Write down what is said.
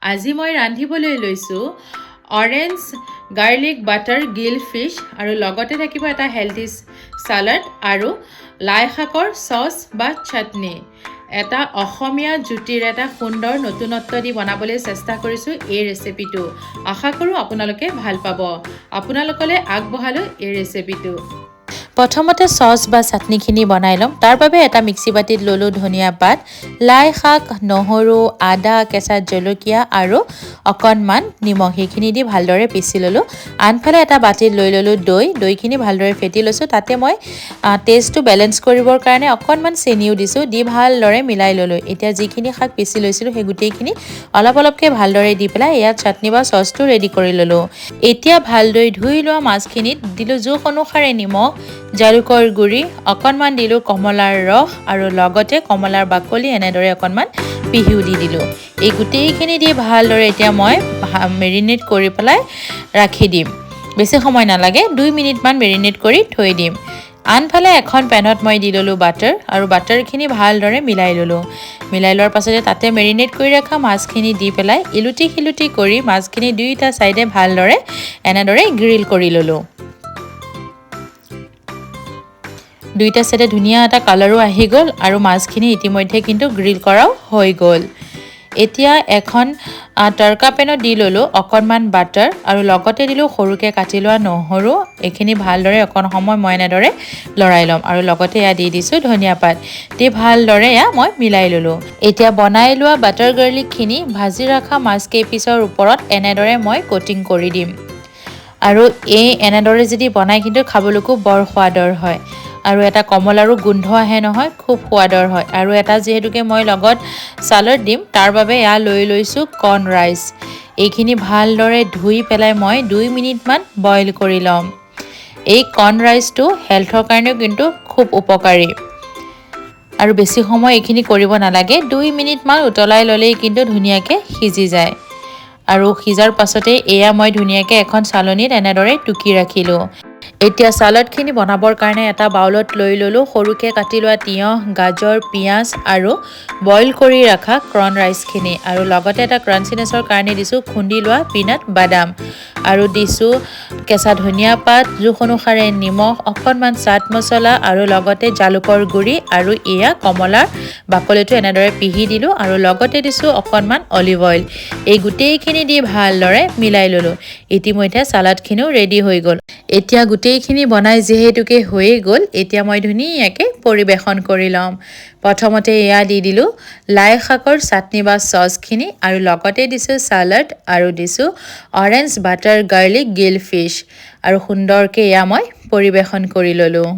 আজি মই ৰান্ধিবলৈ লৈছোঁ orange garlic butter grill fish আৰু লগতে থাকিব এটা হেল্থি সালাড আৰু লাই শাকৰ সস বা চাটনি। এটা অসমীয়া জুতিৰ এটা সুন্দৰ নতুনত্ব দি বনাবলৈ চেষ্টা কৰিছোঁ এই ৰেচিপিটো। আশা কৰোঁ আপোনালোকে ভাল পাব। আপোনালোকলৈ আগবঢ়ালোঁ এই ৰেচিপিটো। প্ৰথমতে সস বা চাটনিখিনি বনাই ল'ম। তাৰ বাবে এটা মিক্সি বাটিত ল'লোঁ ধনিয়া পাত, লাই শাক, নহৰু, আদা, কেঁচা জলকীয়া আৰু অকণমান নিমখ সেইখিনি দি ভালদৰে পিচি ল'লোঁ। আনফালে এটা বাটিত লৈ ল'লোঁ দৈখিনি ভালদৰে ফেটি লৈছোঁ। তাতে মই টেষ্টটো বেলেঞ্চ কৰিবৰ কাৰণে অকণমান চেনিও দিছোঁ, দি ভালদৰে মিলাই ল'লোঁ। এতিয়া যিখিনি শাক পিচি লৈছিলোঁ সেই গোটেইখিনি অলপ অলপকৈ ভালদৰে দি পেলাই ইয়াত চাটনি বা চচটো ৰেডি কৰি ল'লোঁ। এতিয়া ভালদৰে ধুই লোৱা মাছখিনিত দিলোঁ জোখ অনুসাৰে নিমখ, জালুকৰ গুড়ি, অকণমান দিলোঁ কমলাৰ ৰস আৰু লগতে কমলাৰ বাকলি এনেদৰে অকণমান পিহিও দি দিলোঁ। এই গোটেইখিনি দি ভালদৰে এতিয়া মই মেৰিনেট কৰি পেলাই ৰাখি দিম। বেছি সময় নালাগে, 2 মিনিটমান মেৰিনেট কৰি থৈ দিম। আনফালে এখন পেনত মই দি ল'লোঁ বাটাৰ আৰু বাটাৰখিনি ভালদৰে মিলাই ল'লোঁ। মিলাই লোৱাৰ পাছতে তাতে মেৰিনেট কৰি ৰখা মাছখিনি দি পেলাই ইলুটি শিলুটি কৰি মাছখিনি দুয়োটা ছাইডে ভালদৰে এনেদৰে গ্ৰিল কৰি ল'লোঁ। দুইটা ছাইডে ধুনীয়া এটা কালাৰো আহি গ'ল আৰু মাছখিনি ইতিমধ্যে কিন্তু গ্ৰিল কৰাও হৈ গ'ল। এতিয়া এখন তৰকা পেনত দি ল'লোঁ অকণমান বাটাৰ আৰু লগতে দিলোঁ সৰুকৈ কাটি লোৱা নহৰু। এইখিনি ভালদৰে অকণ সময় মই এনেদৰে লৰাই ল'ম আৰু লগতে এয়া দি দিছোঁ ধনিয়া পাত। দি ভালদৰে এয়া মই মিলাই ল'লোঁ। এতিয়া বনাই লোৱা বাটাৰ গাৰ্লিকখিনি ভাজি ৰখা মাছ কেইপিচৰ ওপৰত এনেদৰে মই কোটিং কৰি দিম। আৰু এনেদৰে যদি বনাই কিন্তু খাবলৈকো বৰ সোৱাদৰ হয় আৰু এটা কমলাৰো গোন্ধ আহে নহয়, খুব সোৱাদৰ হয়। আৰু এটা যিহেতুকে মই লগত চালাড দিম তাৰ বাবে এয়া লৈ লৈছোঁ কৰ্ণ ৰাইচ। এইখিনি ভালদৰে ধুই পেলাই মই 2 মিনিটমান বইল কৰি ল'ম। এই কৰ্ণ ৰাইচটো হেল্থৰ কাৰণেও কিন্তু খুব উপকাৰী আৰু বেছি সময় এইখিনি কৰিব নালাগে, 2 মিনিটমান উতলাই ল'লেই কিন্তু ধুনীয়াকৈ সিজি যায়। আৰু সিজাৰ পাছতে এয়া মই ধুনীয়াকৈ এখন চালনীত এনেদৰে টুকি ৰাখিলোঁ। এতিয়া চালাডখিনি বনাবৰ কাৰণে এটা বাউলত লৈ ল'লোঁ সৰুকৈ কাটি লোৱা তিয়ঁহ, গাজৰ, পিঁয়াজ আৰু বইল কৰি ৰখা কৰ্ণ ৰাইচখিনি আৰু লগতে এটা ক্ৰাঞ্চিনেছৰ কাৰণে দিছোঁ খুন্দি লোৱা পিনাট বাদাম আৰু দিছোঁ কেঁচা ধনিয়া পাত, জোখ অনুসাৰে নিমখ, অকণমান চাট মছলা আৰু লগতে জালুকৰ গুড়ি আৰু এয়া কমলাৰ বাকলিটো এনেদৰে পিহি দিলোঁ আৰু লগতে দিছোঁ অকণমান অলিভ অইল। এই গোটেইখিনি দি ভালদৰে মিলাই ল'লোঁ। ইতিমধ্যে চালাডখিনিও ৰেডি হৈ গ'ল। এতিয়া গোটেইখিনি বনাই যিহেতুকে হৈয়ে গ'ল, এতিয়া মই ধুনীয়াকৈ পৰিৱেশন কৰি ল'ম। প্ৰথমতে এয়া দি দিলোঁ লাই শাকৰ চাটনি বা চচখিনি আৰু লগতে দিছোঁ চালাড আৰু দিছোঁ orange butter garlic grill fish আৰু সুন্দৰকৈ এয়া মই পৰিৱেশন কৰি ল'লোঁ।